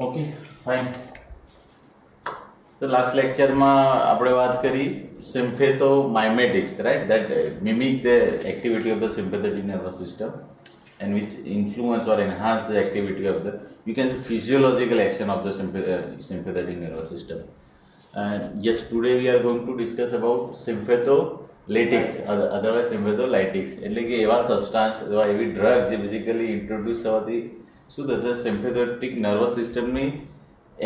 Okay fine. તો last લેક્ચરમાં આપણે વાત કરી sympathomimetics, right? That mimic the activity of the sympathetic nervous system and which influence or enhance the activity of the, you can say, physiological action of the sympathetic nervous system. And yes, today we are going to discuss about sympatholytics, otherwise sympatholytics. એટલે કે એવા સબસ્ટાન્સ અથવા એવી drug જે basically introduce થવાથી શું થશે, sympathetic nervous સિસ્ટમની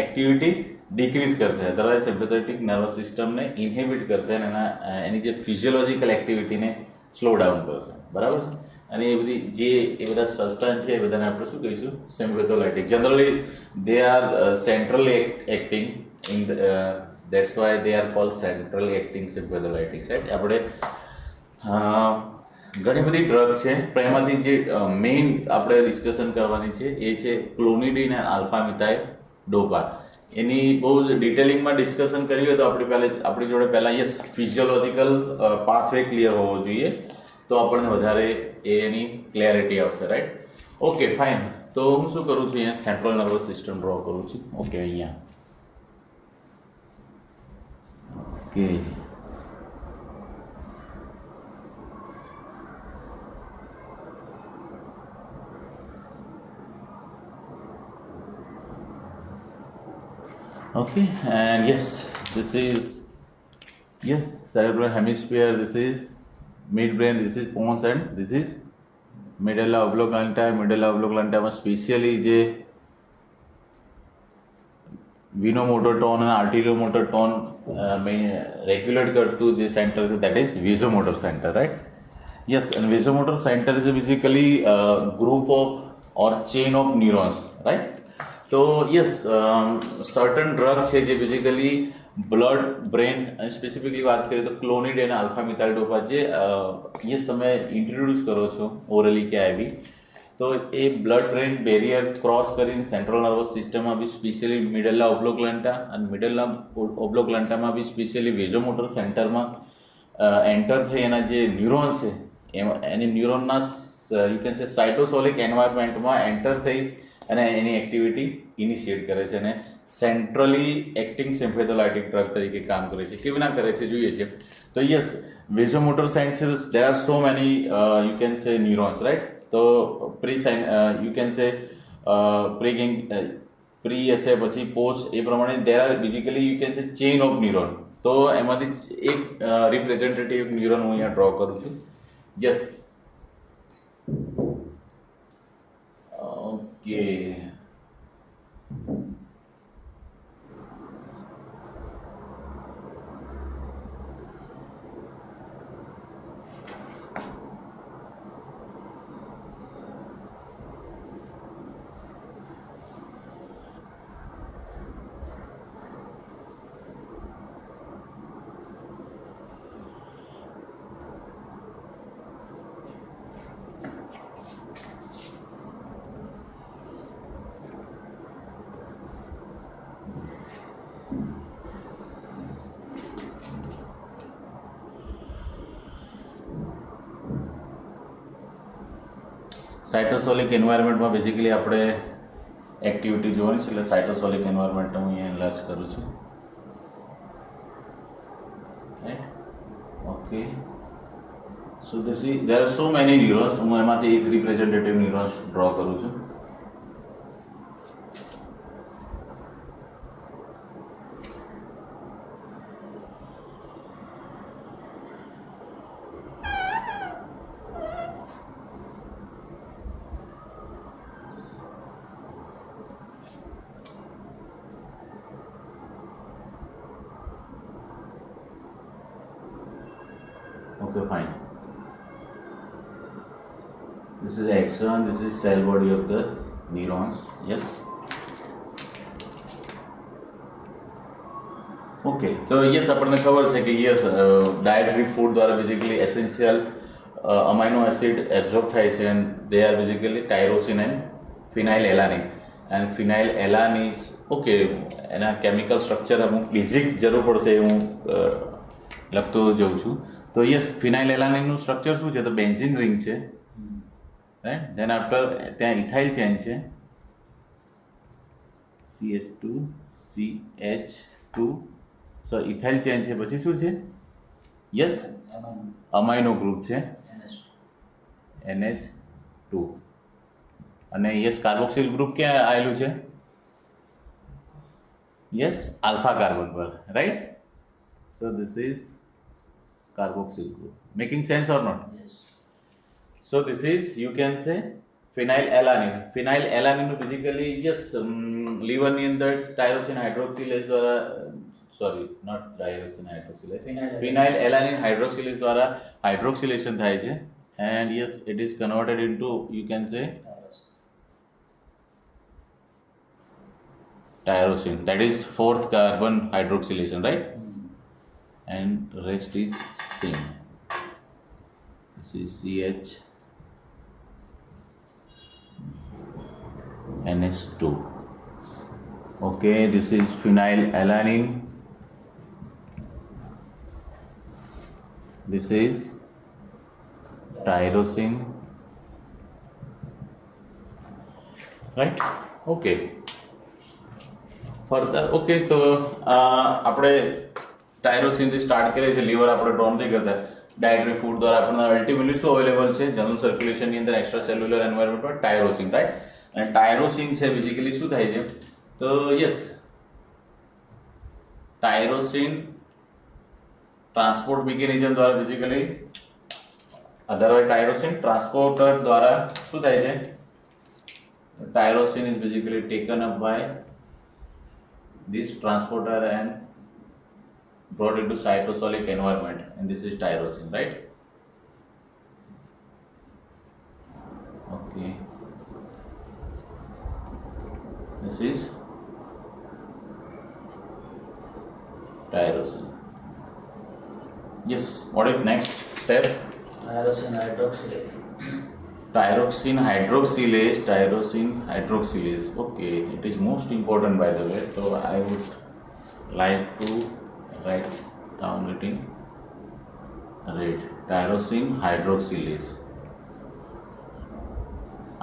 એક્ટિવિટી ડિક્રીઝ કરશે, અધરવાઇઝ સિમ્પેથેટિક નર્વસ સિસ્ટમને ઇન્હિબિટ કરશે અને એની જે ફિઝિયોલોજીકલ એક્ટિવિટીને સ્લો ડાઉન કરશે. બરાબર છે? અને એ બધી જે એ બધા સબસ્ટાન્સ છે એ બધાને આપણે શું કહીશું, sympatholytic. Generally they are centrally acting in that's why they are called centrally acting sympatholytics, right? આપણે ઘણી બધી ડ્રગ છે પણ એમાંથી જે મેઇન આપણે ડિસ્કશન કરવાની છે એ છે ક્લોનિડીન અને આલ્ફા મિથાઇલ ડોપા. એની બહુ જ ડિટેલિંગમાં ડિસ્કશન કર્યું હોય તો આપણી જોડે પહેલાં યસ ફિઝિયોલોજીકલ પાથવે ક્લિયર હોવો જોઈએ, તો આપણને વધારે એની ક્લેરિટી આવશે, રાઈટ? Okay fine. તો હું શું કરું છું, અહીંયા સેન્ટ્રલ નર્વસ સિસ્ટમ ડ્રો કરું છું. ઓકે, અહીંયા okay. Okay, and yes, this is cerebral hemisphere, this is midbrain, this is pons, and this is medulla oblongata. Medulla oblongata માં સ્પેશિયલી જે વિનોમોટર ટોન અને આર્ટિરિયોમોટર ટોન રેગ્યુલેટ કરતું જે સેન્ટર છે that is vasomotor centre, right? Yes, અને vasomotor centre is basically group of or chain of neurons, right? તો yes, certain drug છે જે બેઝિકલી બ્લડ બ્રેન, સ્પેસિફિકલી વાત કરીએ તો ક્લોનિડ અને આલ્ફા મિથાઇલ ડોપા જે યસ તમે ઇન્ટ્રોડ્યુસ કરો છો ઓરલી કે આઈવી, તો એ બ્લડ બ્રેન બેરિયર ક્રોસ કરીને સેન્ટ્રલ નર્વસ સિસ્ટમમાં બી સ્પેશિયલી મિડલ્લા ઓબ્લોગ્લન્ટા અને મિડલ્લા ઓબ્લોગ્લન્ટામાં બી સ્પેશિયલી વેઝોમોટર સેન્ટરમાં એન્ટર થઈ એના જે ન્યુરોન્સ છે એની ન્યુરોનના યુ કેન સે સાઇટોસોલિક એન્વાયરમેન્ટમાં એન્ટર થઈ અને એની એક્ટિવિટી ઇનિશિએટ કરે છે અને સેન્ટ્રલી એક્ટિંગ સિમ્પેથોલાઇટિક ડ્રગ તરીકે કામ કરે છે. કેવી ના કરે છે જોઈએ છે. તો યસ, વેઝોમોટર સેન્ટ છે, there are so many you can સે ન્યુરોન્સ, રાઈટ? તો યુ કેન સે પ્રી હશે, પછી પોસ્ટ, એ પ્રમાણે there are basically you can સે ચેઇન ઓફ ન્યુરોન. તો એમાંથી એક રિપ્રેઝેન્ટેટિવ ન્યુરોન હું અહીંયા ડ્રો કરું છું. Yes, okay. સાઇટોસોલિક એન્વાયરમેન્ટમાં બેઝિકલી આપણે એક્ટિવિટી જોવાની છે, એટલે સાઇટોસોલિક એન્વાયરમેન્ટ હું અહીંયા એનલાર્જ કરું છું, right? Okay. So there are so many neurons. હું એમાંથી એક રિપ્રેઝેન્ટેટિવ ન્યુરોન્સ ડ્રો કરું છું. Okay, fine. This is axon, this is cell body of the neurons. Yes. Okay, તો યસ આપણને ખબર છે કે યસ ડાયટરી ફૂડ દ્વારા basically essential amino acid absorb થાય છે and they are basically tyrosine and phenylalanine. And phenylalanine, okay, એના chemical structure અમુક બેઝિક જરૂર પડશે હું લખતો જઉં છું. તો યસ, ફિનાઇલ એલાનિનનું સ્ટ્રક્ચર શું છે, તો બેન્ઝિન રિંગ છે, રાઈટ? ધેન આફ્ટર ત્યાં ઇથાઇલ ચેન છે, CH2 CH2 સો ઇથાઇલ ચેન છે, પછી શું છે? યસ, અમાઇનો ગ્રુપ છે NH2 અને યસ કાર્બોક્સિલ ગ્રુપ ક્યાં આવેલું છે? યસ, આલ્ફા કાર્બન પર, right? So this is carboxyl group. Making sense or not? So this is, you can say, phenylalanine. Phenylalanine basically yes, liver ની અંદર tyrosine hydroxylase દ્વારા sorry not tyrosine hydroxylase phenylalanine hydroxylase દ્વારા hydroxylation થાય છે and yes it is converted into, you can say, tyrosine, that is fourth carbon hydroxylation, right? And rest is same. This is CH NH2. Okay, this is phenylalanine. This is tyrosine. Right? Okay. Further, okay, તો આપણે ટાયરોસિનથી start કરીએ છીએ. Liver આપણે drone થઈ કરતા dietary food દ્વારા આપણને ultimately શું અવેલેબલ છે જનરલ સર્ક્યુલેશનની અંદર એક્સ્ટ્રા સેલ્યુલર એન્વાયરમેન્ટમાં? Tyrosine, right? અને ટાયરોસિન છે બેઝિકલી શું થાય છે? તો યસ, ટાયરોસિન ટ્રાન્સપોર્ટ મિકેનિઝમ દ્વારા બેઝિકલી અધરવાઇઝ ટાયરોસિન ટ્રાન્સપોર્ટર દ્વારા શું થાય છે? Tyrosine is basically taken up by this transporter and brought into cytosolic environment, and this is tyrosine, right? Okay, this is tyrosine. Yes, what is next step? Tyrosine hydroxylase. Tyrosine hydroxylase. Okay, it is most important, by the way. So I would like to write down it in red. Tyrosine hydroxylase.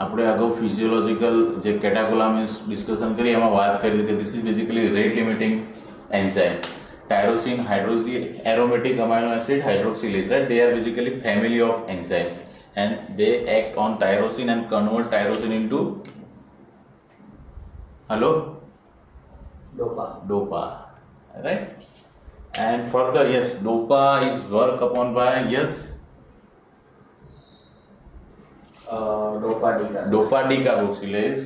આપણે અગાઉ physiological જે કેટાકોલામિન્સ discussion કરી એમાં વાત કરી કે this is basically rate limiting enzyme. Tyrosine aromatic amino acid hydroxylase, right? They are basically family of enzymes and they act on tyrosine and convert tyrosine into dopa, right? And further, yes, dopa is work upon by dopa decarboxylase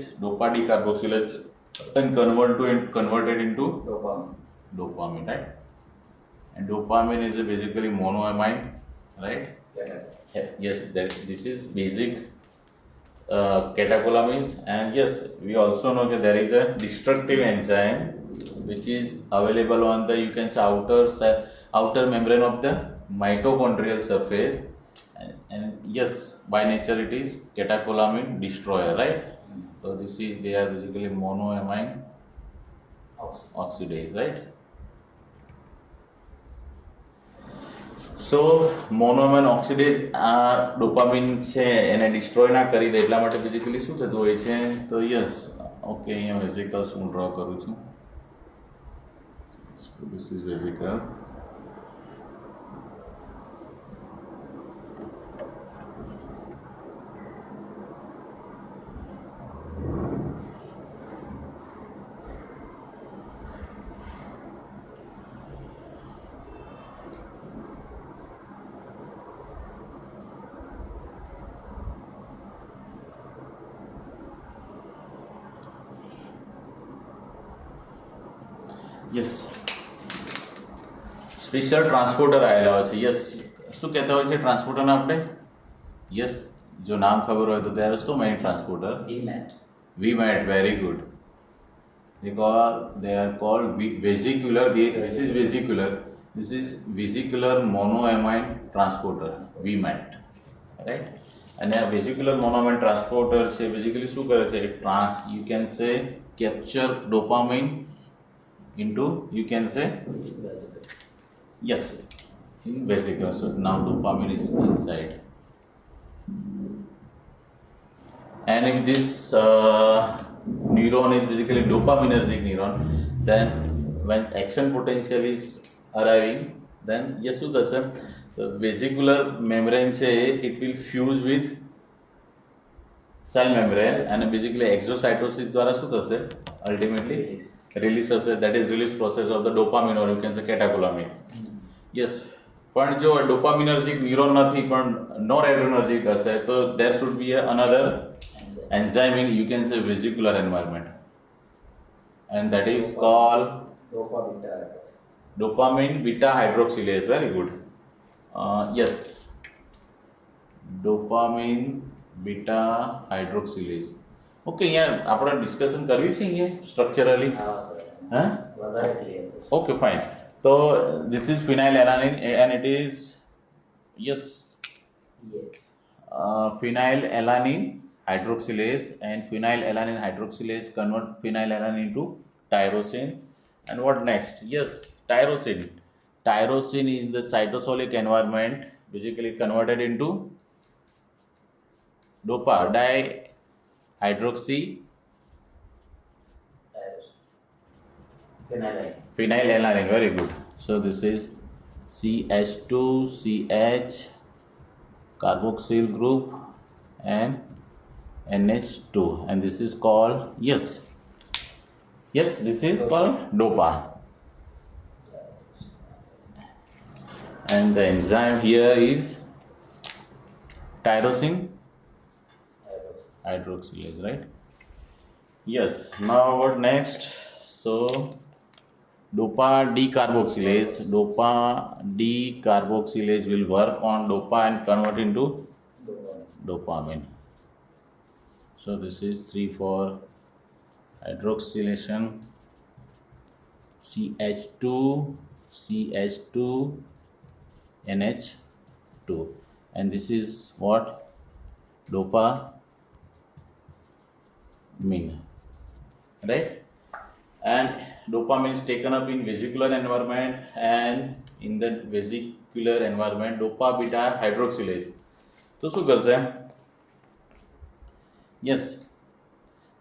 and converted into dopamine, right? And dopamine is basically monoamine, right? Yes, this is basic catecholamines, and yes, we also know that there is a destructive enzyme which is available on the, you can say, outer membrane of the mitochondrial surface, and yes, by nature it is catecholamine destroyer, right? So this is, they are basically monoamine oxidase, right? સો મોનોઅમાઇન ઓક્સિડેઝ આ dopamine છે એને destroy ના કરી દે એટલા માટે basically શું થતું હોય છે? તો યસ, ઓકે, અહીંયા વેસિકલ્સ હું ડ્રો કરું છું. This is vesicle. Yes, special transporter આવેલા હોય છે. યસ, શું કહેતા હોય છે ટ્રાન્સપોર્ટરને આપણે? યસ, જો નામ ખબર હોય તો there are so many transporter. VMAT, very good. They are called vesicular. This is vesicular. This is vesicular monoamine transporter, VMAT, right? And a vesicular monoamine transporter છે basically શું કરે છે? You can say capture dopamine into, you can say, yes, in vesicle. So now dopamine is inside, and if this neuron is basically dopaminergic neuron. Then when action potential is arriving, then yes શું થશે, the vesicular membrane છે it will fuse with cell membrane and basically exocytosis દ્વારા શું થશે, ultimately release થશે, that is release process of the dopamine or you can say catecholamine. Yes, પણ જો ડોપામિનર્જિક neuron નથી પણ નોરેડ્રેનર્જિક હશે તો there should be another enzyme in you can say vesicular environment, and that is called dopamine beta hydroxylase. Very good. Yes, dopamine beta hydroxylase. Okay, yeah, આપણે discussion કર્યું છે અહીંયા સ્ટ્રક્ચરલી. હા સર, હા, વધારે ક્લિયર થશે. okay fine. So this is phenylalanine and it is yes phenylalanine hydroxylase, and phenylalanine hydroxylase convert phenylalanine into tyrosine. And what next? Yes, tyrosine. Tyrosine is the cytosolic environment, basically converted into dopa dihydroxy phenylalanine. Very good. So this is CH2CH carboxyl group and NH2, and this is called yes this is called dopa, and the enzyme here is tyrosine hydroxylase, right? Yes, now what next? So dopa decarboxylase will work on dopa and convert into dopamine. So this is 3,4 hydroxylation CH2 NH2, and this is what, dopamine, right? And dopamine is taken up in vesicular environment, and in the vesicular environment dopa beta hydroxylase તો શું કરશે? Yes,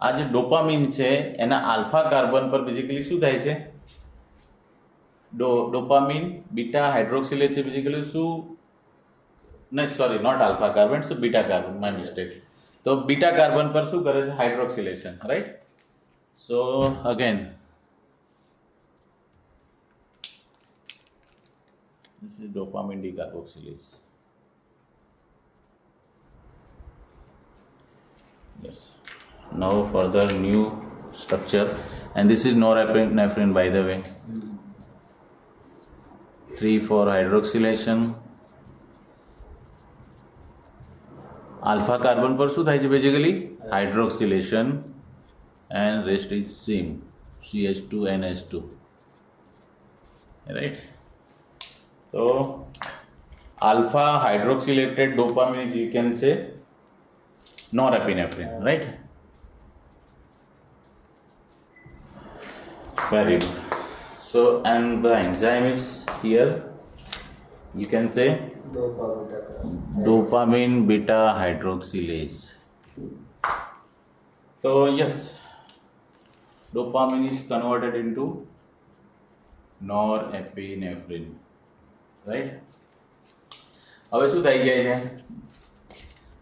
આ જે dopamine છે એના alpha carbon પર basically શું થાય છે, ડોપામિન બીટા હાઇડ્રોક્સિલેઝ છે બેઝિકલી શું, નહીં sorry not alpha carbon, it's beta carbon, my mistake. તો બીટા કાર્બન પર શું કરે છે, hydroxylation, right? So again this is dopamine decarboxylase. Yes, now further new structure, and this is norepinephrine, by the way. 3,4 hydroxylation alpha carbon પર શું થાય છે basically, hydroxylation, and rest is same CH2NH2, right? So alpha hydroxylated dopamine, you can say norepinephrine, right? Very good. So and the enzyme is here, you can say dopamine beta hydroxylase. So yes, dopamine is converted into norepinephrine, right? હવે શું થઈ જાય છે,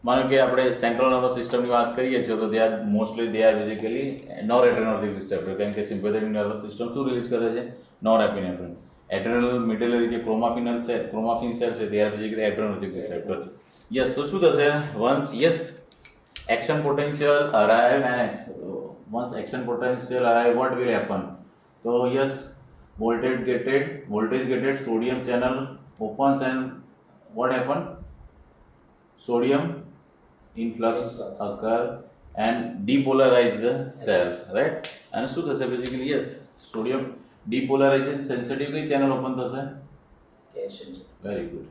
માનો કે આપણે central nervous સિસ્ટમની વાત કરીએ છીએ તો they are mostly basically noradrenergic receptor, કારણ કે સિમ્પેથેટિક નર્વસ સિસ્ટમ શું રિલીઝ કરે છે, નોરેપિનેફ્રિન. એડ્રેનલ મિડલરી જે ક્રોમાફિન સેલ છે they are basically adrenergic receptor. Yes, તો શું થશે, once yes action potential arrive and once action potential arrive, what will happen? So yes, voltage gated sodium channel opens, and what happen, sodium influx occur and depolarize the cells, right? And શું થશે basically, yes, sodium depolarization sensitive કઈ channel open થશે, very good,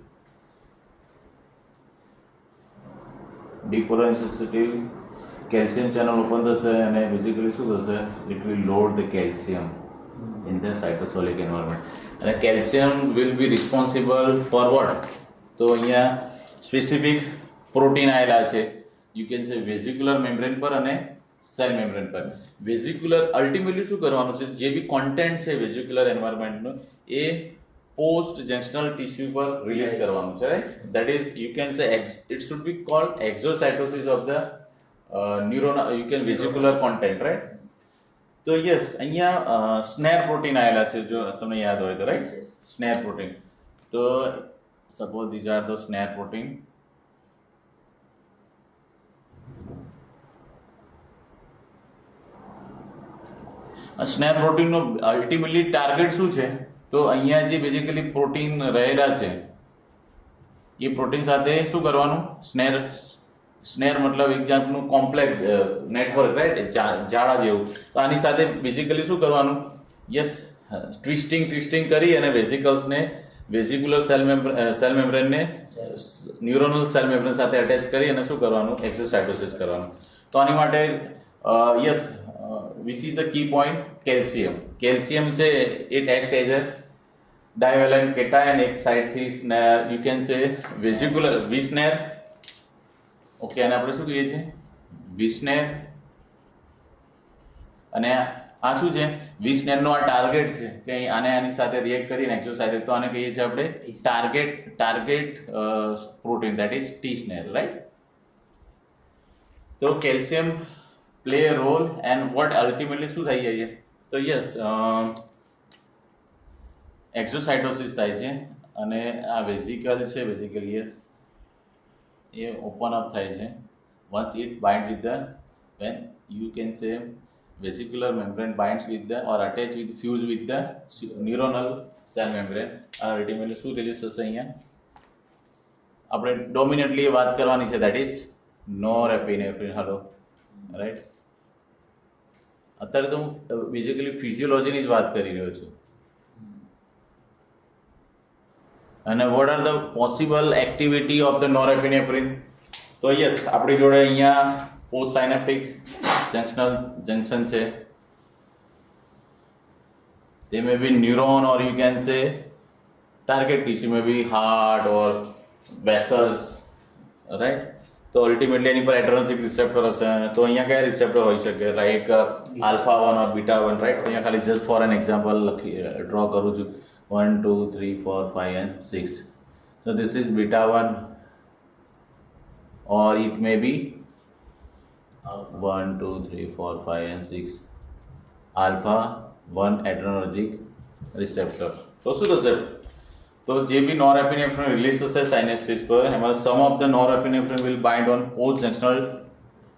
depolarization sensitive calcium channel open થશે, અને basically શું થશે, it will load the calcium in the cytosolic environment, and calcium will be responsible for what? તો અહીંયા specific protein આવેલા છે, you can say vesicular membrane પર અને સેલ મેમ્બ્રેન પર. વેઝિક્યુલર અલ્ટિમેટલી શું કરવાનું છે, જે બી કોન્ટેન્ટ છે વેઝિક્યુલર એન્વાયરમેન્ટનું એ પોસ્ટ જંક્શનલ ટિશ્યુ પર રિલીઝ કરવાનું છે, right. That is you can say it should be called exocytosis of the neuronal you can vesicular content, right. તો યસ, અહીંયા સ્નેર પ્રોટીન આવેલા છે, જો તમને યાદ હોય તો, રાઈટ. Yes. Snare protein. તો suppose these are the snare protein. Snare પ્રોટીનનો અલ્ટિમેટલી ટાર્ગેટ શું છે, તો અહીંયા જે બેઝિકલી પ્રોટીન રહેલા છે એ પ્રોટીન સાથે શું કરવાનું, સ્નેર મતલબ એક જાતનું કોમ્પ્લેક્સ નેટવર્ક, રાઈટ, જાળા જેવું. તો આની સાથે બેઝિકલી શું કરવાનું, યસ, ટ્વિસ્ટિંગ કરી અને વેઝિક્યુલર સેલ મેમ્બ્રેનને ન્યુરોનલ સેલ મેમ્બ્રેન સાથે અટેચ કરી અને શું કરવાનું, એક્ઝોસાઇટોસિસ કરવાનું. તો આની માટે yes, which is the key point, calcium છે, it act as a divalent cation એક સાઈડથી સ્નેર, યુ કેન સે વેઝિક્યુલર વિસ્નેર. ઓકે, અને આપણે શું કહીએ છીએ, વિસ્નેર. અને આ શું છે, વિસ્નેરનો આ ટાર્ગેટ છે કે આને આની સાથે રિએક્ટ કરીને એક્ઝોસાઇટોસિસ, તો આને કહીએ છીએ આપણે target protein, that is T snare, right. તો calcium play a role and what ultimately શું થઈ જાય છે, તો યસ, એક્ઝોસાઇટોસિસ થાય છે અને આ વેઝિકલ છે, વેઝિકલ યસ, એ ઓપન અપ થાય છે once it bind with the, when you can say vesicular membrane binds with the or attach with fuse with the neuronal cell membrane, ultimately શું રિલીઝ થશે, અહીંયા આપણે ડોમિનેટલી વાત કરવાની છે, that is norepinephrine. Hello, right. અત્યારે તો હું બેઝિકલી ફિઝિયોલોજીની જ વાત કરી રહ્યો છું. અને what are the possible activity of the norepinephrine, તો યસ, આપણી જોડે અહીંયા પોસ્ટ સાયનેપ્ટિક જંક્શન છે. તે may be neuron or you can say target tissue, may be heart or vessels, right. તો અલ્ટિમેટલી એની પર એડ્રેનર્જિક રિસેપ્ટર હશે. તો અહીંયા કયા રિસેપ્ટર હોઈ શકે, લાઈક આલ્ફા 1 ઓર બીટા 1, રાઈટ. અહીંયા ખાલી just four an example draw કરું છું, 1 2 3 4 5 and 6. so this is beta 1 or it may be 1 2 3 4 5 and 6 alpha 1 adrenergic receptor. તો શું થશે, તો જે બી નોરેપિનેફ્રિન રિલીઝ થશે સાયનેપ્સિસ પર, એમાં some of the norepinephrine will bind on post junctional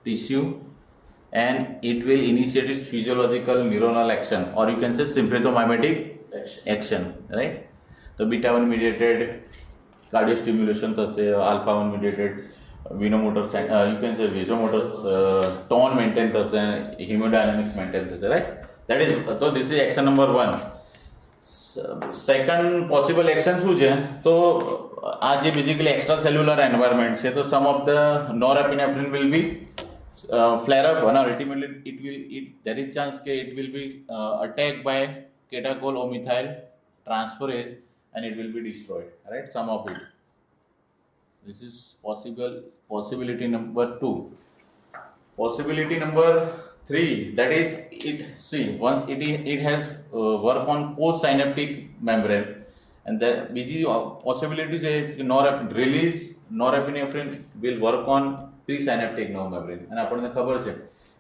tissue and it will initiate its physiological neuronal action or you can say sympathomimetic action, right. તો beta 1 mediated cardio stimulation થશે, alpha 1 mediated venomotor you can say vasomotor tone maintain થશે, haemodynamics maintain થશે, right. That is, તો this is action number 1. Second possible action શું છે, તો આ જે બેઝિકલી એક્સ્ટ્રા સેલ્યુલર એન્વાયરમેન્ટ છે, તો some of the norepinephrine will be flare up and ultimately there is chance કે it will be attacked by catechol or methyl transferase and it will be destroyed, right, some of it. This is possibility number 2. Possibility number 3, that is, once it has work on post synaptic membrane and the બીજી possibility છે કે norepinephrine will work on presynaptic nerve membrane. અને આપણને ખબર છે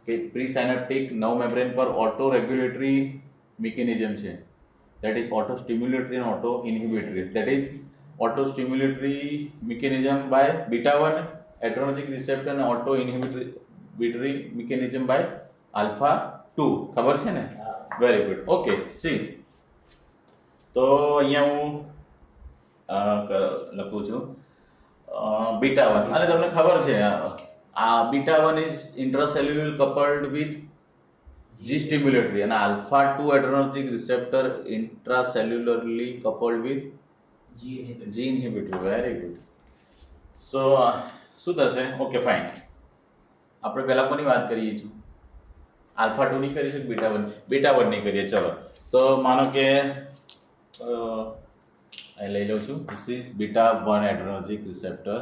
કે presynaptic nerve membrane પર auto regulatory mechanism છે, દેટ ઇઝ ઓટો સ્ટિમ્યુલેટરી અને auto inhibitory. That is auto stimulatory mechanism by beta 1 adrenergic receptor અને auto inhibitory mechanism by alpha 2. ખબર છે ને? Very good. ઓકે, સી, તો અહીંયા હું લખું છું બીટા 1. અને તમને ખબર છે આ beta 1 is intracellular coupled with G stimulatory અને alpha 2 adrenergic receptor intracellularly coupled with G inhibitory. Very good. So શું થશે? Okay, fine. આપણે પહેલા કોની વાત કરીએ છીએ? આલ્ફા 2 ની કરીએ છીએ, બીટા 1 ની કરીએ. ચલો, તો માનો કે અહીં લઈ લઉં છું, this is beta 1 adrenergic receptor.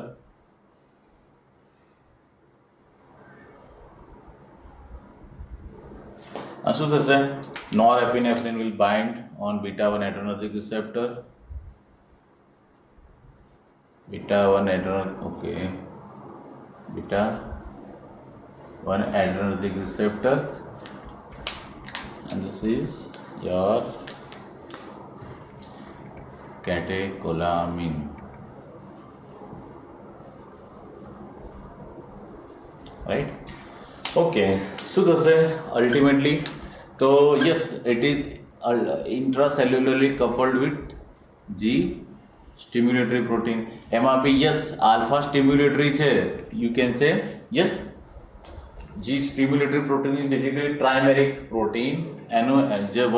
શું થશે? નોરએપિનેફ્રિન will bind on beta 1 adrenergic receptor. Beta 1 adrenergic, okay. Beta 1 adrenergic receptor, and this is your catecholamine. Right? Okay. શું થશે અલ્ટિમેટલી? તો yes, it is intracellularly coupled with G stimulatory protein. એમાં બી yes alpha સ્ટિમ્યુલેટરી છે, you can say yes. G stimulatory protein is basically trimeric protein, and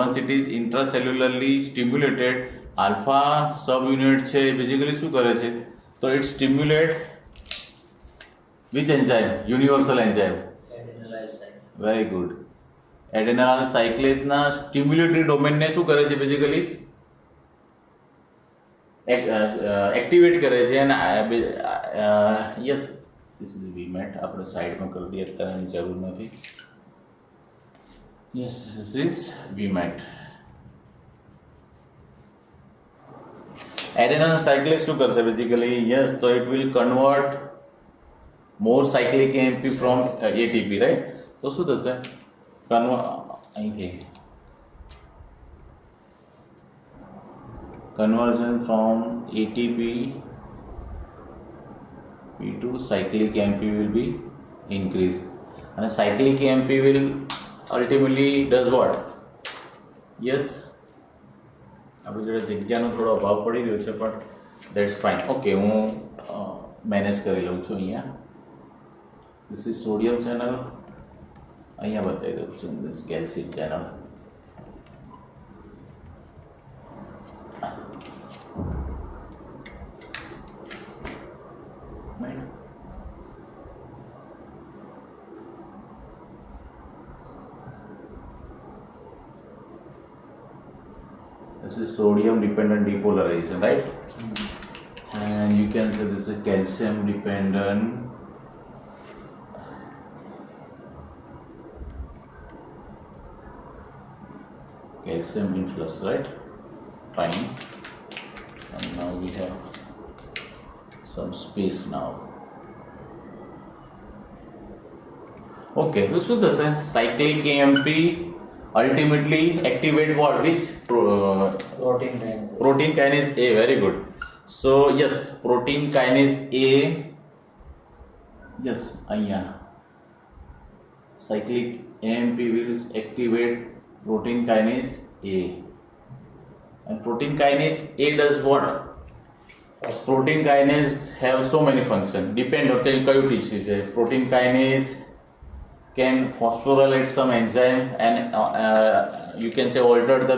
once it is intracellularly stimulated, alpha subunit છે basically શું કરે છે? તો it stimulate which enzyme? Universal enzyme. Adenylate cyclase. Very good. એડેનાલ સાયક્લેઝના સ્ટિમ્યુલેટરી ડોમેનને શું કરે છે? બેઝિકલી એક્ટિવેટ કરે છે. અને યસ, ધીસ ઇઝ વીમેટ. આપણે સાઈડમાં કરી દઈએ, અત્યારે એની જરૂર નથી. Yes, this is we met. Adenyl cyclase શું કરશે બેઝિકલી? યસ, તો it will convert more cyclic MP from ATP, right? તો શું થશે? અહીંથી conversion from ATP to cyclic AMP will be increased, and cyclic AMP will ultimately does what? Yes, આપણે જોડે જગ્યાનો થોડો અભાવ પડી રહ્યો છે, પણ દેટ્સ ફાઇન. ઓકે, હું મેનેજ કરી લઉં છું. અહીંયા ધીસ ઇઝ સોડિયમ ચેનલ, અહીંયા બતાવી દઉં છું this calcium channel. This is sodium dependent depolarization, right? And you can say this is calcium dependent calcium influx, right? Fine. And now we have some space now. Okay, so શું થશે? Cyclic AMP ultimately activate what? Which Protein kinase. protein kinase A. Very good. So yes, protein kinase A. Yes, અહીંયા cyclic AMP will activate protein kinase A, and protein kinase A does what? Protein kinase have so many functions. Depend on કયું tissue છે. Protein kinase can phosphorylate some enzyme, and you can say alter the,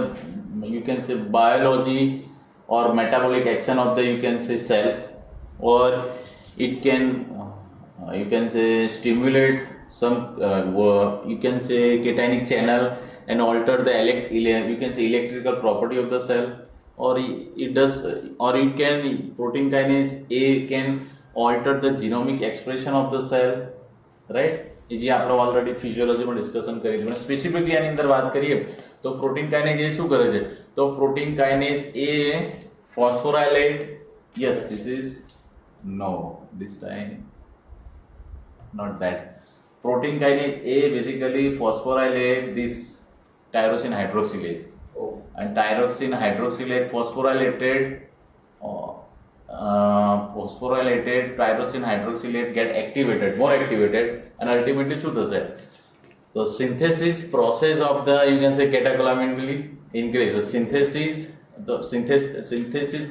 you can say biology or metabolic action of the, you can say cell, or it can you can say stimulate some you can say cationic channel and alter the you can say electrical property of the cell, or it does, or you can protein kinase A can alter the genomic expression of the cell, right? એ જે આપણે already ફિઝિયોલોજીમાં discussion કરી છે. Specifically આની અંદર વાત કરીએ તો protein kinase એ શું કરે છે? તો protein kinase A phosphorylate, yes, this is no, this time not that. Protein kinase A basically phosphorylate this tyrosine hydroxylase, and tyrosine hydroxylate phosphorylated tyrosine hydroxylate get activated, more activated, and ultimately શું થશે? તો synthesis process of the, you can say catecholamine will increase. So synthesis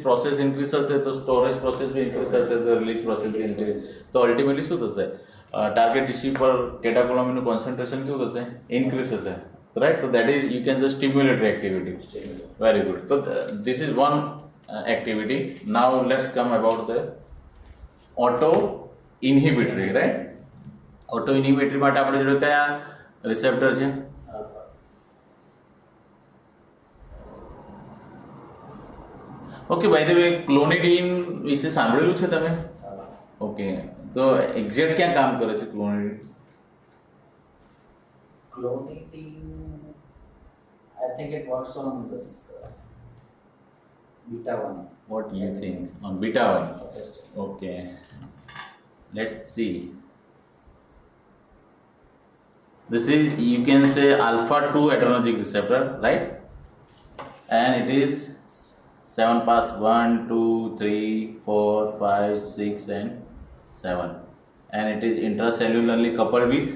process increase થશે તો storage process भी increase થશે, તો release process भी increase. તો ultimately શું થશે? ટાર્ગેટ ટીશ્યુ પર કેટાકોલામિનનું કોન્સન્ટ્રેશન કેવું થશે? ઇન્ક્રીઝ થશે, રાઈટ? તો that is, you can say stimulatory activity. Very good. તો this is one activity. Now let's come about the auto inhibitory, right? Auto inhibitory માટે આપણે જોડે કયા રિસેપ્ટર છે? Okay, by the way clonidine વિશે સાંભળેલું છે તમે? ઓકે, તો એક્ઝેક્ટ ક્યાં કામ કરે છે ક્લોનિડીન? Clonidine think it works on this beta 1. What you think on beta 1? Just Okay, let's see. This is, you can say, alpha 2 adrenergic receptor, right? And it is 7 pass 1, 2, 3, 4, 5, 6, and 7. And it is intracellularly coupled with,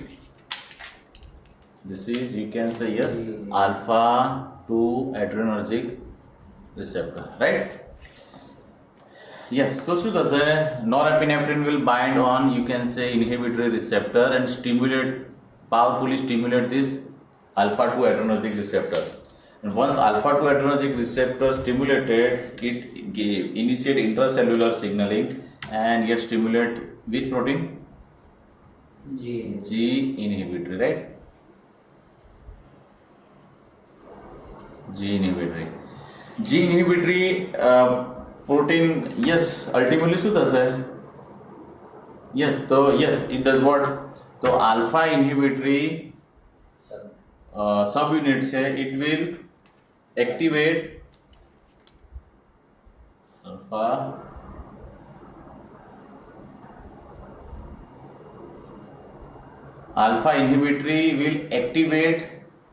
this is, you can say, yes, alpha 2 adrenergic receptor, right? Yes, so norepinephrine will bind on, you can say, inhibitory receptor and powerfully stimulate this alpha 2 adrenergic receptor. And once alpha 2 adrenergic receptor stimulated, it initiate intracellular signaling and yet stimulate which protein? G. G inhibitory, right? G inhibitory. G inhibitory protein, yes, ultimately શું થશે? Yes, so yes, it does what? So alpha inhibitory subunit છે, it will activate alpha inhibitory will activate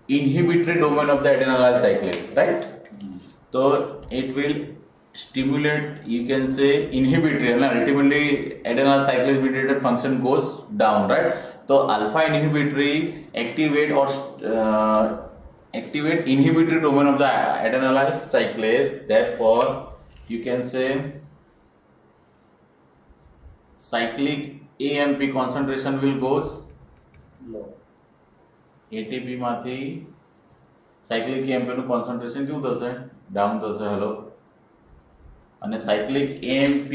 inhibitory domain of the adenylyl cyclase, right? So it will stimulate, you can say, inhibitory, and ultimately adenylyl cyclase mediated function goes down, right? So alpha inhibitory activate inhibitory domain of the adenylyl cyclase. Therefore, you can say cyclic AMP concentration will goes low. ATP માંથી cyclic AMP નું concentration કેવું થશે? Down થશે. Hello, અને cyclic AMP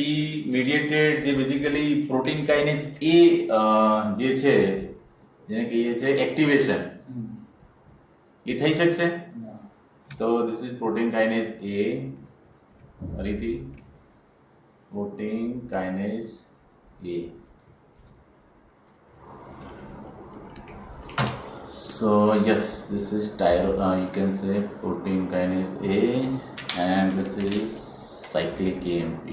મીડિયેટેડ જે basically protein કાઇનેઝ A જે છે, જેને કહીએ છે એક્ટિવેશન, એ થઈ શકશે? તો this is protein kinase A. ફરીથી protein kinase A. So yes, this is you can say protein kinase A, and this is cyclic AMP.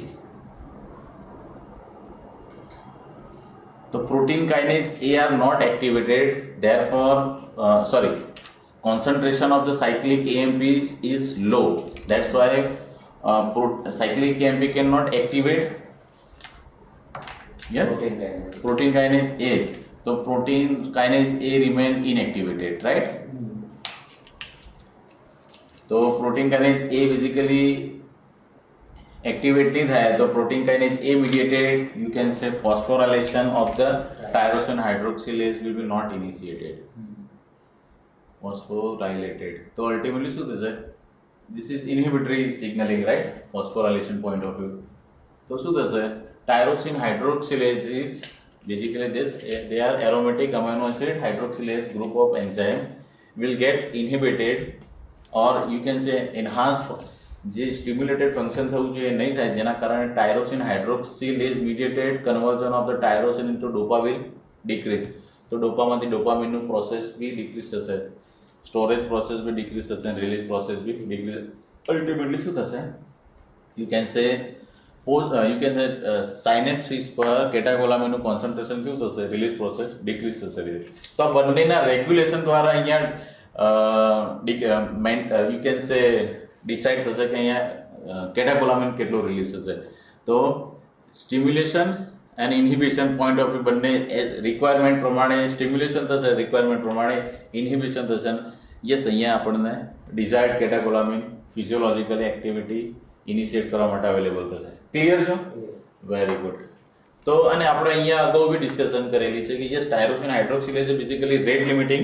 So protein kinase A are not activated, therefore concentration of the cyclic AMP is low. That's why cyclic AMP cannot activate, yes, protein kinase A. So protein kinase A remain inactivated, right? So protein kinase A basically activate नहीं था, तो protein kinase A mediated, you can say, phosphorylation of the tyrosine hydroxylase will be not initiated. Phosphorylated. So ultimately શું થશે? This is inhibitory signaling, right? Phosphorylation point of view. તો શું થશે? Tyrosine hydroxylase is basically this, they are aromatic amino acid hydroxylase group of enzyme will get inhibited, or you can say enhanced. જે સ્ટિમ્યુલેટેડ function થવું જોઈએ નહીં થાય, જેના કારણે tyrosine hydroxylase mediated conversion of the tyrosine into dopamine decrease. તો ડોપામાંથી ડોપામિનનું પ્રોસેસ બી ડિક્રીઝ થશે, સ્ટોરેજ પ્રોસેસ બી ડિક્રીઝ થશે, રિલીઝ પ્રોસેસ બી ડિક્રીઝ. અલ્ટિમેટલી શું થશે? યુ કેન સે સાયનેપ્સિસ પર કેટાકોલામિનનું કોન્સન્ટ્રેશન કેવું થશે? રિલીઝ પ્રોસેસ ડિક્રીઝ થશે. તો આ બંનેના રેગ્યુલેશન દ્વારા અહીંયા યુ કેન સે ડિસાઇડ થશે કે અહીંયા કેટાકોલામિન કેટલો રિલીઝ થશે. તો stimulation and inhibition point of view બંને રિક્વાયરમેન્ટ પ્રમાણે સ્ટિમ્યુલેશન થશે, રિક્વાયરમેન્ટ પ્રમાણે ઇન્હિબિશન થશે. યસ, અહીંયા આપણને desired catecholamine physiological activity initiate કરવા માટે અવેલેબલ થશે. ક્લિયર છો? Very good. તો અને આપણે અહીંયા અગાઉ બી ડિસ્કશન કરેલી છે કે yes, tyrosine હાઇડ્રોક્સિલેઝ is basically rate limiting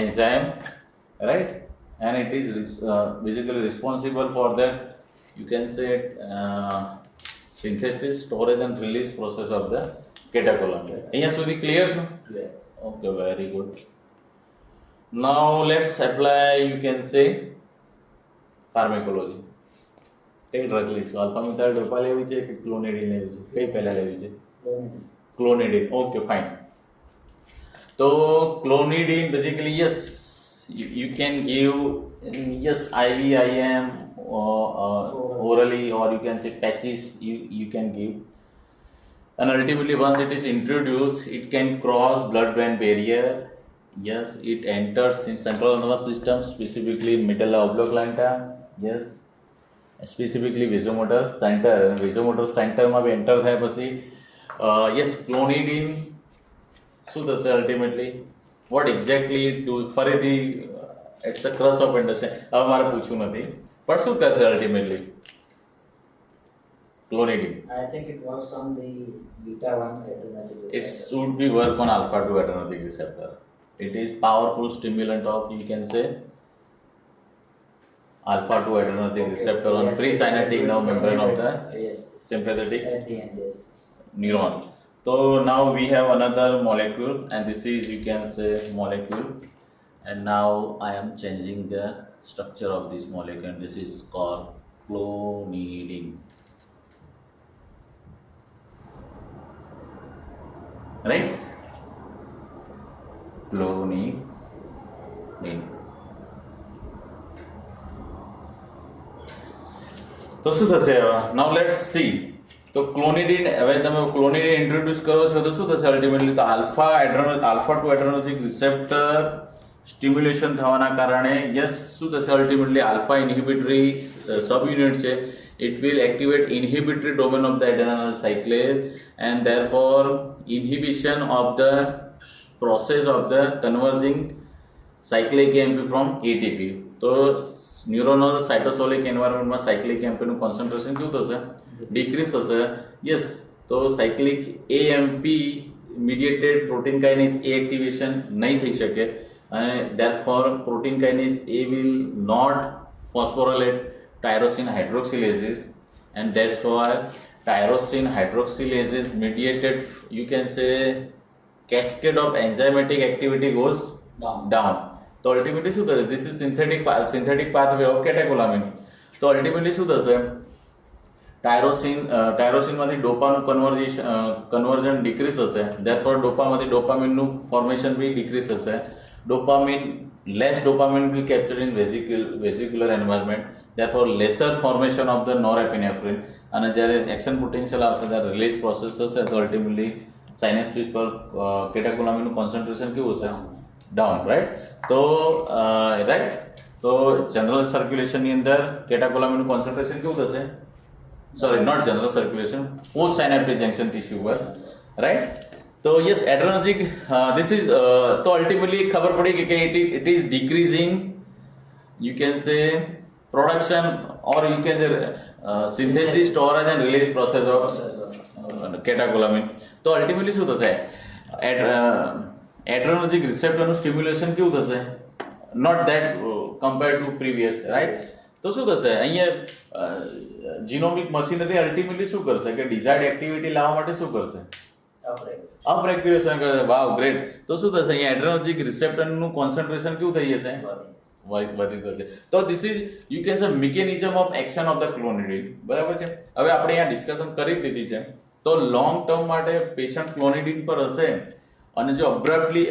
enzyme, right? And it is basically responsible for that, you can say, synthesis, storage and release process of the catecholamine. અહીંયા સુધી clear છો? Okay, very good. Now let's apply, you can say, pharmacology. કઈ drug લઈશું? Alpha methyl ડોપા લેવી છે કે ક્લોનિડિન લેવી છે? કઈ પહેલા લેવી છે? ક્લોનિડિન. Okay, fine. તો clonidine basically, yes, you can give Yes, IV, IM, orally, or you can say patches you can give. And ultimately, once it is introduced, it can cross blood-brain barrier. Yes, it enters in central nervous system, specifically medulla oblongata. Yes, specifically vasomotor center. Vasomotor center માં બી enter થાય પછી yes, clonidine શું થશે ultimately? What exactly do? ફરીથી it's a cross of understanding. હવે મારે પૂછવું નથી, પણ શું કરશે ultimately? Clonidine. I think it works on the beta 1 adrenergic It receptor. should be work on alpha 2 adrenergic receptor. It is powerful stimulant of, you can say, alpha 2 adrenergic receptor on Yes, pre-synaptic nerve membrane of the yes, sympathetic at the end, yes. neuron. So now we have another molecule, and this is, you can say, molecule. And now I am changing the structure of this molecule, and this is called clonidine. Right? Clonidine. તો શું થશે હવે? નાઉ let's see. તો ક્લોનિડિન, હવે તમે ક્લોનિડિન introduce કરો છો તો શું થશે અલ્ટિમેટલી? તો આલ્ફા 2 એડ્રેનર્જિક રિસેપ્ટર સ્ટિમ્યુલેશન થવાના કારણે યસ શું થશે અલ્ટિમેટલી? આલ્ફા ઇન્હિબિટરી સબ યુનિટ છે, it will activate inhibitory domain of the adrenal cyclase, and therefore inhibition of the process of the converting cyclic AMP from ATP. તો neuronal સાઇટોસોલિક એન્વાયરમેન્ટમાં cyclic એમ્પીનું concentration કેવું થશે? Decrease થશે. Yes, તો cyclic AMP મીડિયેટેડ protein kinase એ activation નહીં થઈ શકે, અને therefore protein kinase A will not phosphorylate tyrosine hydroxylases, and that's why tyrosine hydroxylases mediated, you can say, cascade of enzymatic activity goes down. So ultimately શું થશે? This is synthetic pathway of catecholamine. તો ultimately શું થશે? ટાયરોસિનમાંથી ડોપાનું conversion decrease હશે, therefore ડોપામાંથી ડોપામિનનું formation બી decrease હશે. Dopamine, less dopamine will capture in vesicular environment, therefore lesser formation of the norepinephrine, અને જ્યારે action potential આવશે ત્યારે રિલીઝ પ્રોસેસ થશે, તો અલ્ટિમેટલી સાયનેપ્સિસ પર કેટેકોલામિનનું કોન્સન્ટ્રેશન કેવું હશે? ડાઉન. રાઈટ? તો જનરલ સર્ક્યુલેશનની અંદર કેટેકોલામિનનું કોન્સન્ટ્રેશન કેવું થશે? Sorry, not general circulation, post synaptic junction tissue પર. રાઈટ? તો યસ, એડ્રેનર્જિક ધીસ ઇઝ, તો અલ્ટિમેટલી ખબર પડી કે it is decreasing, you can say, production, or you can say synthesis, storage and release process of catecholamine. તો ultimately શું થશે? Adrenergic રિસેપ્ટરનું સ્ટિમ્યુલેશન કેવું થશે? Not that compare to previous. Right? તો શું થશે અહીંયા? જીનોમિક મશીનરી અલ્ટિમેટલી શું કરશે કે ડિઝાયર્ડ એક્ટિવિટી લાવવા માટે શું કરશે? અપરેગ્યુલેશન કરશે. વાવ, ગ્રેટ. તો શું થશે અહીંયા? એડ્રેનર્જિક રિસેપ્ટરનું કોન્સન્ટ્રેશન કેવું થઈ જશે? વધી જશે. તો this is, you can say, mechanism of action of the clonidine. બરાબર છે? હવે આપણે અહીંયા ડિસ્કશન કરી દીધી છે. તો લોંગ ટર્મ માટે પેશન્ટ ક્લોનિડિન પર હશે, અને જો અબ્રપ્ટલી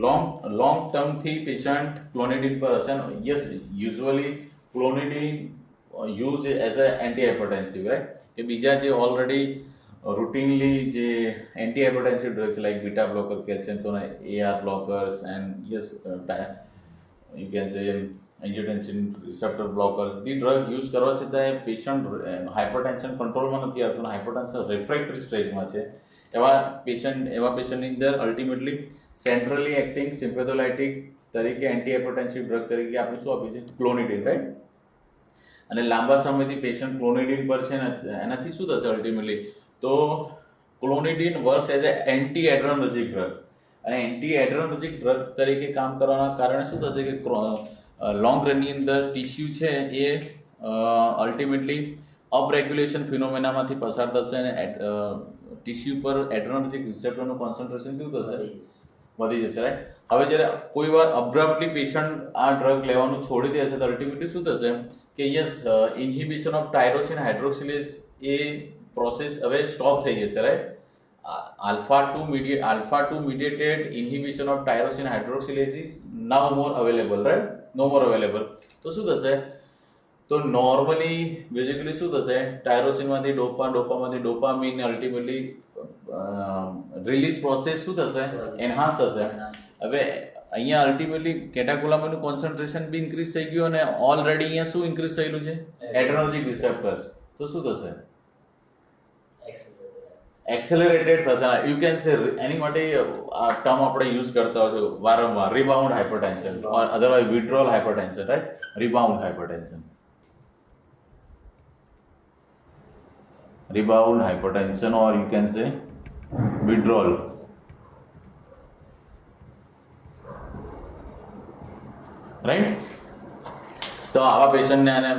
લોંગ ટર્મથી પેશન્ટ ક્લોનિડિન પર હશે. Yes, usually clonidine use as a anti hypertensive, right? કે બીજા જે ઓલરેડી routinely જે anti hypertensive drugs like beta blocker, calcium ચોનાઇડ, AR blockers, and yes you can say angiotensin receptor blocker, the drug use કરવા છતાં patient hypertension કંટ્રોલમાં નથી આવતું, હાઇપરટેન્શન રિફ્રેક્ટરી સ્ટેજમાં છે. એવા પેશન્ટની અંદર અલ્ટિમેટલી સેન્ટ્રલી એક્ટિંગ સિમ્પેથોલાઇટિક તરીકે એન્ટી હાઇપરટેન્સિવ ડ્રગ તરીકે આપણે શું આપીએ છીએ? ક્લોનિડિન. રાઈટ? અને લાંબા સમયથી પેશન્ટ ક્લોનિડિન પર છે ને, એનાથી શું થશે અલ્ટિમેટલી? તો clonidine works as a anti adrenergic drug, અને એન્ટી એડ્રેનર્જિક ડ્રગ તરીકે કામ કરવાના કારણે શું થશે કે લોંગ રનની અંદર ટિશ્યુ છે એ અલ્ટિમેટલી અપરેગ્યુલેશન ફિનોમેનામાંથી પસાર થશે, અને ટિશ્યુ પર એડ્રેનર્જિક રિસેપ્ટરનું કોન્સન્ટ્રેશન કેવું થશે? વધી જશે. રાઈટ? હવે જ્યારે કોઈ વાર અબ્રપ્ટલી પેશન્ટ આ ડ્રગ લેવાનું છોડી દેશે તો અલ્ટિમેટલી શું થશે કે yes, ઇન્હિબિશન of tyrosine હાઇડ્રોક્સિલેઝ A process હવે સ્ટોપ થઈ જશે. Right? alpha 2 mediated inhibition of tyrosine hydroxylase is now more available, right? No more available. તો શું થશે, તો નોર્મલી બેઝિકલી શું થશે, ટાયરોસિનમાંથી ડોપામાંથી ડોપામીન અલ્ટિમેટલી રિલીઝ પ્રોસેસ શું થશે, એન્હાન્સ થશે. હવે અહીંયા અલ્ટિમેટલી કેટાકોલામિનનું કોન્સન્ટ્રેશન બી ઇન્ક્રીઝ થઈ ગયું અને ઓલરેડી અહીંયા શું ઇન્ક્રીઝ થયેલું છે, એડ્રેનર્જિક રિસેપ્ટર્સ. તો શું થશે, એક્સેલરેટેડ થશે. યુ કેન સે એની માટે આ ટર્મ આપણે યુઝ કરતા હોય છે વારંવાર, rebound hypertension or otherwise withdrawal hypertension, right, rebound hypertension. Rebound hypertension or you can say withdrawal. Right? તો આવા પેશન્ટને અને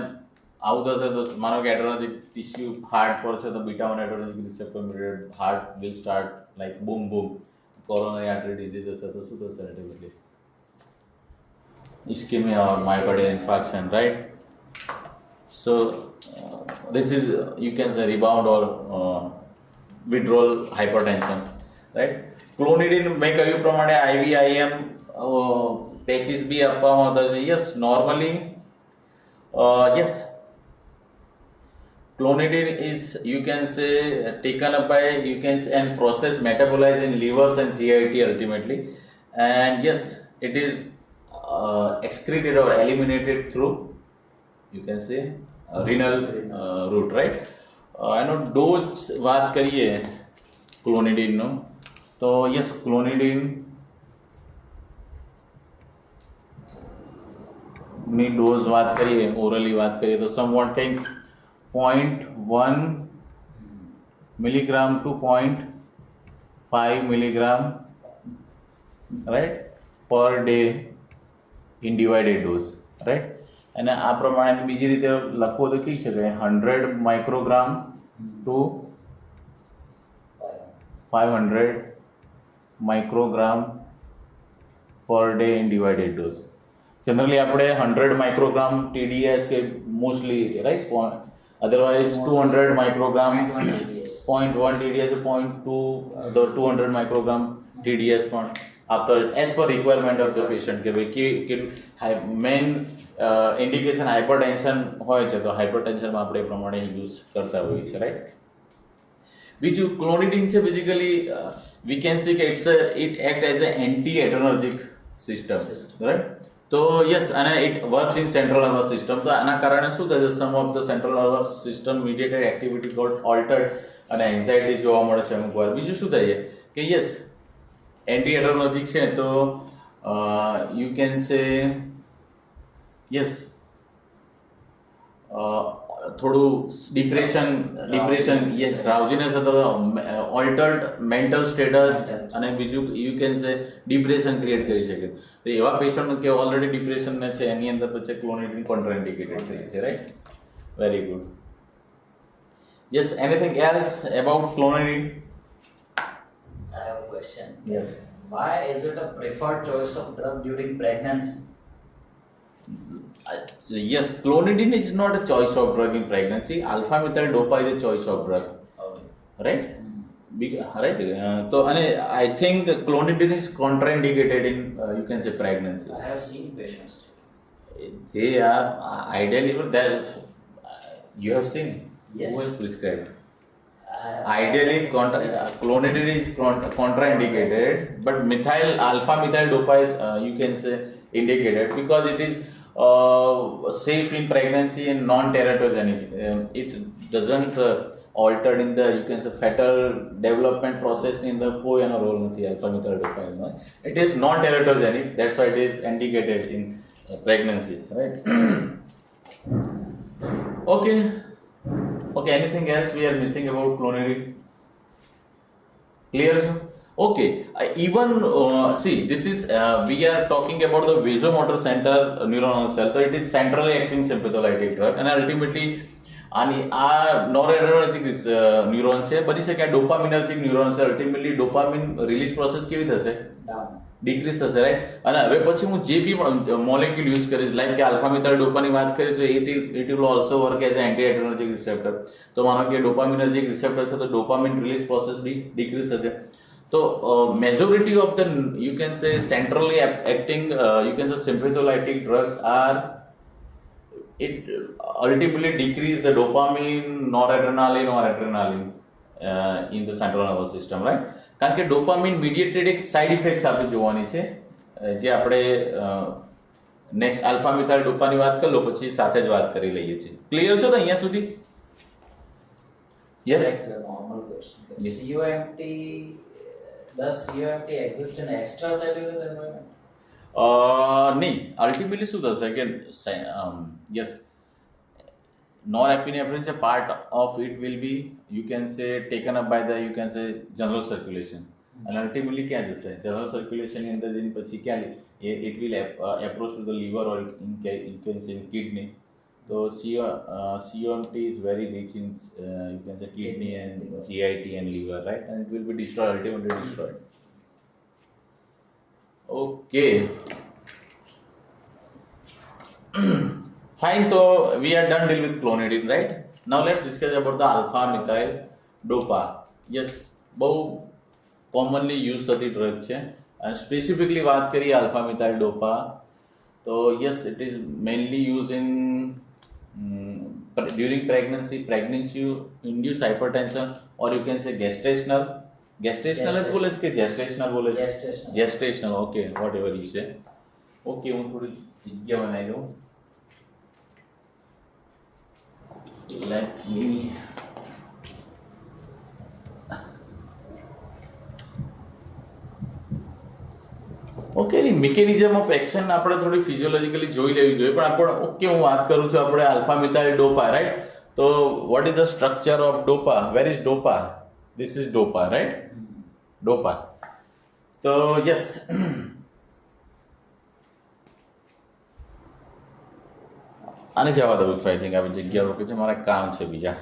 આવું થશે તો માનો કે એડ્રેનર્જિક ટિશ્યુ હાર્ટ પર છે તો beta 1 adrenergic receptor mediated heart will start like boom boom, coronary artery disease હશે તો શું થશે, ultimately ischemia or myocardial infarction, right? So this is you can say rebound or withdrawal hypertension, right? ક્લોનિડિન મેં કહ્યું પ્રમાણે IVIM પેચીસ બી આપવામાં આવતા છે. Yes, normally yes, clonidine is you can say taken up by you can say and processed metabolized in livers and CIT ultimately, and yes it is excreted or eliminated through you can say renal route, right? એનો dose વાત કરીએ ક્લોનિડિનનો તો yes, ક્લોનિડિન ની dose વાત કરીએ, orally વાત કરીએ તો સમવોટ કંઈક 0.1 milligram to 0.5 milligram, right, per day in divided dose, right. અને આ પ્રમાણે બીજી રીતે લખવો તો કહી શકાય 100 microgram to 500 microgram per day in divided dose. Generally આપણે 100 માઇક્રોગ્રામ TDS કે mostly, right, otherwise 200 microgram 0.1 TDS, 0.2 તો 200 માઇક્રોગ્રામ TDS પણ આપતા હોય as per requirement of the patient, કે ભાઈ કે મેઇન ઇન્ડિકેશન હાઇપરટેન્શન હોય છે તો હાઇપરટેન્શનમાં આપણે એ પ્રમાણે યુઝ કરતા હોઈએ છીએ, રાઈટ. બીજું ક્લોનિડિન છે, બેઝિકલી વી કેન સી કે it act as a anti adrenergic system, right. તો યસ, અને it works in central nervous system. તો આના કારણે શું થશે, some of the central nervous system mediated activity got altered અને એન્ઝાઇટી જોવા મળે છે અમુક વાર. બીજું શું થાય કે યસ, એન્ટી એડ્રેનર્જિક છે તો યુ કેન સે યસ થોડું ડિપ્રેશન યસ, ડ્રાઉઝીનેસ અથવા ઓલ્ટર્ડ મેન્ટલ સ્ટેટસ અને બીજું યુ કેન સે ડિપ્રેશન ક્રિએટ કરી શકે. તો એવા પેશન્ટ કે ઓલરેડી ડિપ્રેશનને છે એની અંદર પછી ક્લોનિડિન કોન્ટ્રાઇન્ડિકેટેડ થઈ છે, right. Very good. Yes, anything else about clonidine? I have a question. Yes. Why is it a preferred choice of drug during pregnancy? Yes, clonidine is not a choice of drug in pregnancy. Alpha methyl dopa is a choice of drug, Okay. right? Right. So, I think clonidine is contraindicated in you can say pregnancy. I have seen patients. They are ideally, but that you have seen. Yes. Who is prescribed? I- Ideally, clonidine is contraindicated, but alpha methyl dopa is you can say indicated because it is safe in pregnancy and non-teratogenic. It doesn't alter in the you can say fetal development process in the કોઈ એનો role નથી alpha methyl dopa. It is non-teratogenic, that's why it is indicated in pregnancy, right? Okay, anything else we are missing about clonidine? Clear, sir? Okay, even see, this is we are talking about the vasomotor center neuronal cell. So it is centrally acting sympatholytic drug, and ultimately અને આ નોરેડર્જિક neuron છે, બની શકે આ ડોપામિનર્જિક neuron છે. Ultimately dopamine release process કેવી થશે, Down. Decrease થશે, રાઈટ. અને હવે પછી હું જે બી મોલેક્યુલ યુઝ કરીશ, લાઈક કે આલ્ફા મિથાઇલ ડોપાની વાત કરીશ, it will also work as anti adrenergic receptor. તો માનો કે ડોપામિનર્જિક રિસેપ્ટર છે તો ડોપામિન રિલીઝ પ્રોસેસ બી ડિક્રીઝ થશે. તો majority of the you can say centrally acting you can say sympatholytic drugs are it ultimately decrease the dopamine, noradrenaline in the central nervous system, right? કારણ કે dopamine મીડિયેટેડ એક side effects આપણે જોવાની છે જે આપણે નેક્સ્ટ આલ્ફા મિથાઇલ ડોપાની વાત કરી લો પછી સાથે જ વાત કરી લઈએ છીએ. ક્લિયર છો તો અહીંયા સુધી? Yes. Like the normal question. Yes. COMT, does COMT exist in extracellular environment? નહીં, અલ્ટિમેટલી શું થશે કે yes norepinephrine is a part of it will be you can say taken up by the you can say general circulation and ultimately क्या जैसे general circulation ની અંદર જઈને પછી क्या it will approach to the liver or you can say in kidney. So COMT is very rich in you can say kidney and GIT and liver, right? And it will be destroyed, ultimately destroyed. Okay. Fine, so we are done deal with clonidine, right? Now let's discuss about the alpha methyl dopa. Yes, બહુ commonly used થતી drug છે and specifically વાત કરીએ alpha methyl dopa તો yes it is mainly used in during pregnancy induced hypertension or you can say gestational જ બોલે છે કે gestational બોલે છે? Gestational, okay, whatever you say. Okay, હું થોડી જગ્યા બનાવી દઉં. Let me okay any mechanism of action આપણે થોડી ફિઝિયોલોજીકલી જોઈ લેવી જોઈએ પણ આપણે ઓકે હું વાત કરું છું આપણે આલ્ફા મિથાઇલ ડોપા, રાઈટ? તો what is the structure of dopa? Where is dopa? This is dopa, right? Dopa. તો યસ આને જવા દઉં છું. આઈ થિંક આવી જગ્યા રોકે છે, મારે કામ છે બીજા.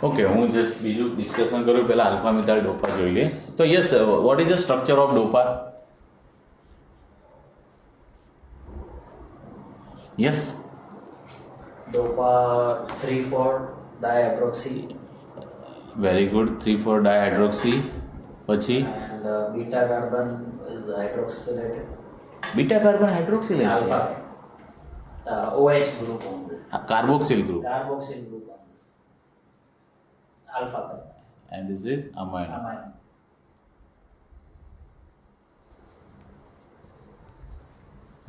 ઓકે, હું જસ્ટ બીજું ડિસ્કશન કરું પહેલા આલ્ફા મિથાઇલ ડોપા જોઈ લઈએ. તો yes, what is the structure of dopa? Yes, DOPA 3,4 dihydroxy very good. 3,4 dihydroxy પછી and beta carbon is hydroxylated. Beta carbon hydroxylation, Alpha OH group on this. Carboxyl group, Carboxyl group on this. Alpha carbon. And this is amino. Amine.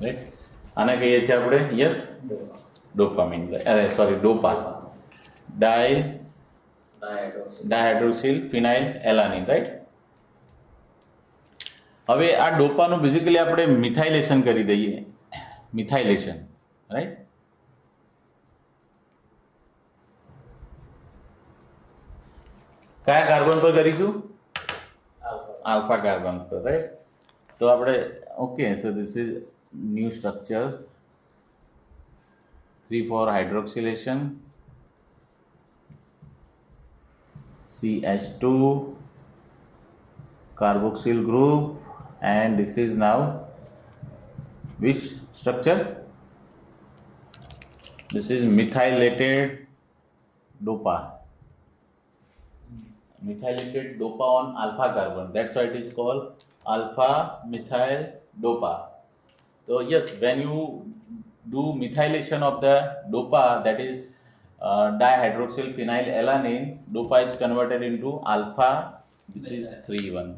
રાઈટ? આને કહીએ છીએ આપણે yes DOPA. Dopamine, અરે sorry dopa, Dihydroxy. Dihydroxyl phenyl alanine, right? હવે આ ડોપાનું basically આપણે મિથાઇલેશન કરી દઈએ. મિથાઇલેશન, રાઈટ? કયા કાર્બન પર કરીશું? Alpha. આલ્ફા કાર્બન પર, રાઈટ? તો આપણે okay, so this is new structure 3,4 hydroxylation, CH2 carboxyl group, and this is now which structure? This is methylated dopa. Methylated dopa on alpha carbon. That's why it is called alpha methyl dopa. So yes, when you do methylation of the dopa, that is dihydroxyl phenyl alanine, dopa is converted into alpha. This is 3,1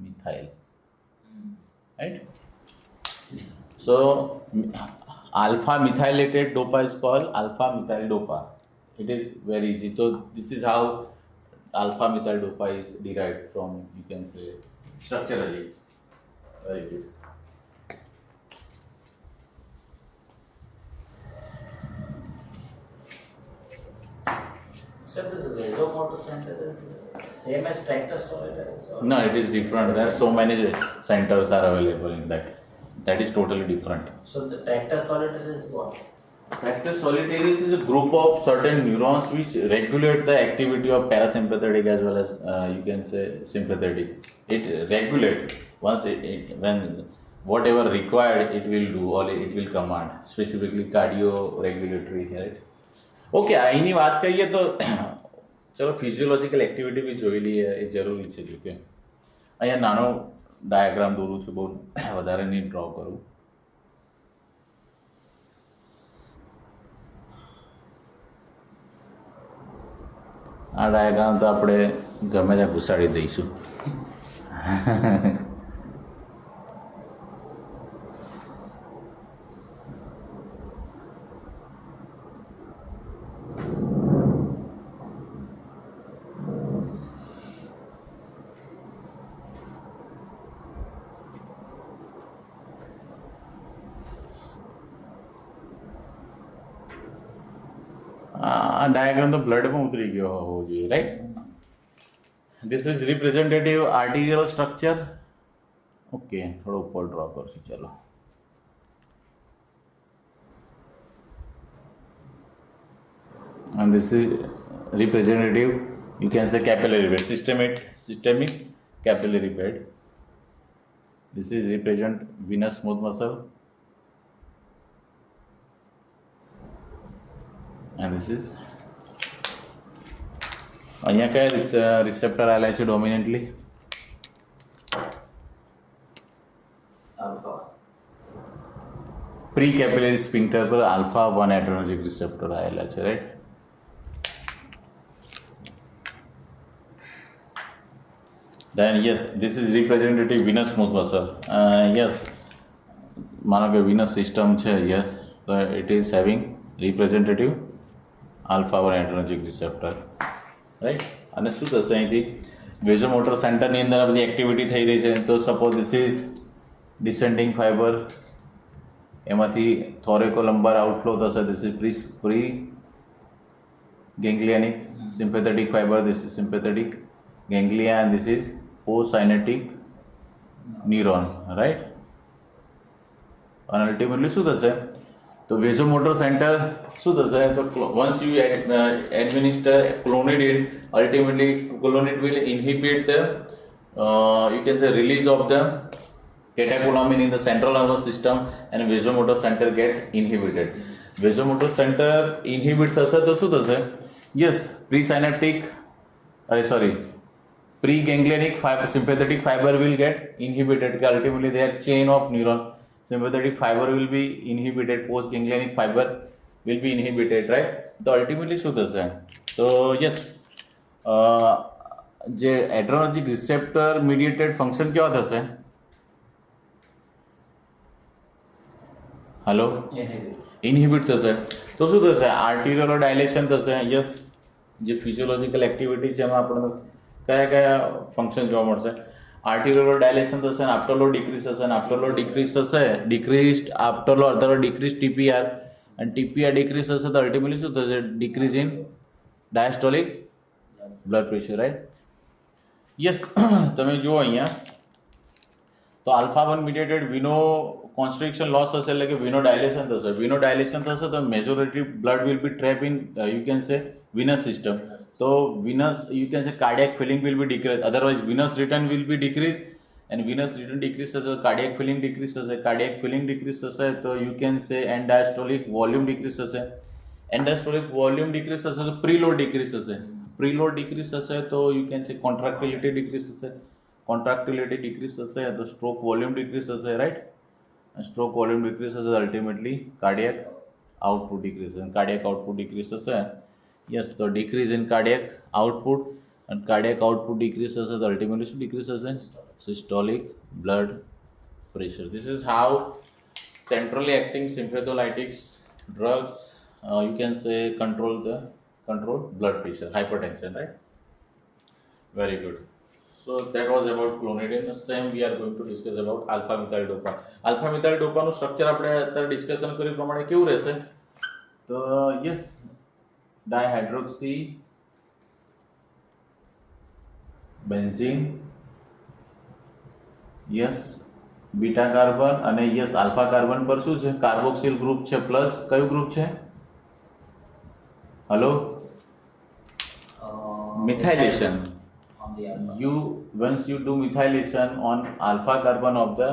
methyl, right? So alpha methylated dopa is called alpha methyl dopa. It is very easy. So this is how alpha methyl dopa is derived from, you can say, structurally. Very good. So this vasomotor center is same as tractor solitaris? Or No, it is different. There are so many centers are available in that. That is totally different. So the tractor solitaris is what? Tractor solitaris is a group of certain neurons which regulate the activity of parasympathetic as well as you can say sympathetic. It regulates once when whatever required it will do or it will command, specifically cardio regulatory, right? Okay, અહીંની વાત કરીએ તો ચલો physiological activity બી જોઈ લઈએ, એ જરૂરી છે. જો કે અહીંયા નાનો ડાયાગ્રામ દોરું છું, બહુ વધારે નહીં ડ્રો કરું. આ ડાયાગ્રામ તો આપણે ગમે ત્યાં ઘુસાડી દઈશું. આ ડાયાગ્રામ તો બ્લડમાં ઉતરી ગયો હોવો જોઈએ, right? This is representative arterial structure. Okay, થોડો ઉપર ડ્રો કરશું. ચલો, and this is representative, you can say, capillary bed, systemic capillary bed. This is represent venous smooth muscle, and this is અહીંયા કયા રિસેપ્ટર આવેલા છે ડોમિનેન્ટલી? alpha. પ્રી કેપિલરી સ્ફિંક્ટર પર alpha 1 adrenergic receptor આવેલા છે, right? Then yes, this is representative venous smooth muscle. Yes, માનો કે venous system છે. Yes, so it is having representative alpha 1 adrenergic receptor, right? અને શું થશે અહીંથી? વેઝોમોટર સેન્ટરની અંદર આ બધી એક્ટિવિટી થઈ રહી છે. તો suppose this is descending fibre, એમાંથી થોરેકોલમ્બર આઉટફ્લો થશે. This is pre ganglionic sympathetic fiber, this is sympathetic ganglia, and this is postsynaptic neuron, right? And ultimately શું થશે? તો વેઝોમોટર સેન્ટર શું થશે? તો once you administer clonidine, ultimately clonidine will inhibit the you can say release of the catecholamine in the central nervous system, and vasomotor center get inhibited. Vasomotor center inhibit થશે તો શું થશે? Yes, pre-ganglionic sympathetic fiber will get inhibited. Ultimately their chain of neuron, sympathetic fiber will be inhibited, post-ganglionic fiber will be inhibited, right? So ultimately શું થશે? So yes, જે adrenergic receptor mediated function કેવા થશે? Hello, ઇનહિબિટ થશે. તો શું થશે? આર્ટિરિયલ ડાયલેશન થશે. યસ, જે ફિઝિયોલોજિકલ એક્ટિવિટી છે એમાં આપણને કયા કયા ફંક્શન જોવા મળશે? આર્ટિરિયલ ડાયલેશન થશે, અને આફ્ટર લો ડિક્રીઝ થશે, અને આફ્ટર લો ડિક્રીઝ થશે, ડિક્રીઝડ આફ્ટર લો અથવા ડિક્રીઝ ટીપીઆર, અને ટીપીઆર ડિક્રીઝ થશે તો અલ્ટિમેટલી શું થશે? Decrease in diastolic blood pressure, right? Yes, તમે જુઓ અહીંયા તો આલ્ફા 1 મીડિયેટેડ વિનો કોન્સ્ટ્રિક્શન લોસ થશે, એટલે કે વિનો ડાયલેશન થશે. વિનો ડાયલેશન થશે તો majority blood will be trap in you can સે venous system. So venous, you can say, cardiac filling will be decreased, otherwise venous return will be decreased, and venous return decrease થશે, cardiac filling decrease થશે. Cardiac filling decrease થશે તો you can say end diastolic volume decrease થશે. End diastolic volume decrease થશે તો preload decrease થશે. Preload decrease થશે તો you can say contractility decrease થશે. Contractility decrease થશે તો stroke volume decrease થશે, right? And stroke volume decrease થશે, ultimately cardiac output decrease, and cardiac output decrease થશે. Yes, so decrease in cardiac output, and cardiac output decreases, so ultimately decreases in systolic blood pressure. This is how centrally acting sympatholytics drugs you can say control blood pressure, hypertension, right? Very good. So that was about clonidine. The same we are going to discuss about alpha methyl dopa. Alpha methyl dopa નું structure આપણે અત્યારે discussion કર્યું પ્રમાણે કેવું રહેશે? તો yes, dihydroxy benzene, yes, beta carbon, અને yes alpha carbon પર શું છે? કાર્બોક્સિલ ગ્રુપ છે, પ્લસ કયું ગ્રુપ છે? Hello, methylation. On the alpha. Once you do methylation on alpha carbon of the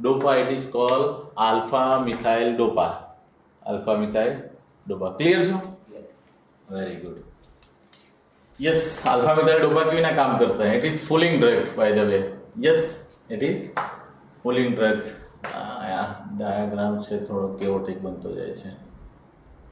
DOPA, it is called alpha methyl DOPA. Alpha methyl DOPA. Clear છો? Very good. Yes, alpha methyl DOPA કેવી ના કામ કરશે? It is fooling drug, by the way. Yes, it is fooling drug. Diagram છે થોડો કેઓટિક બનતો જાય છે.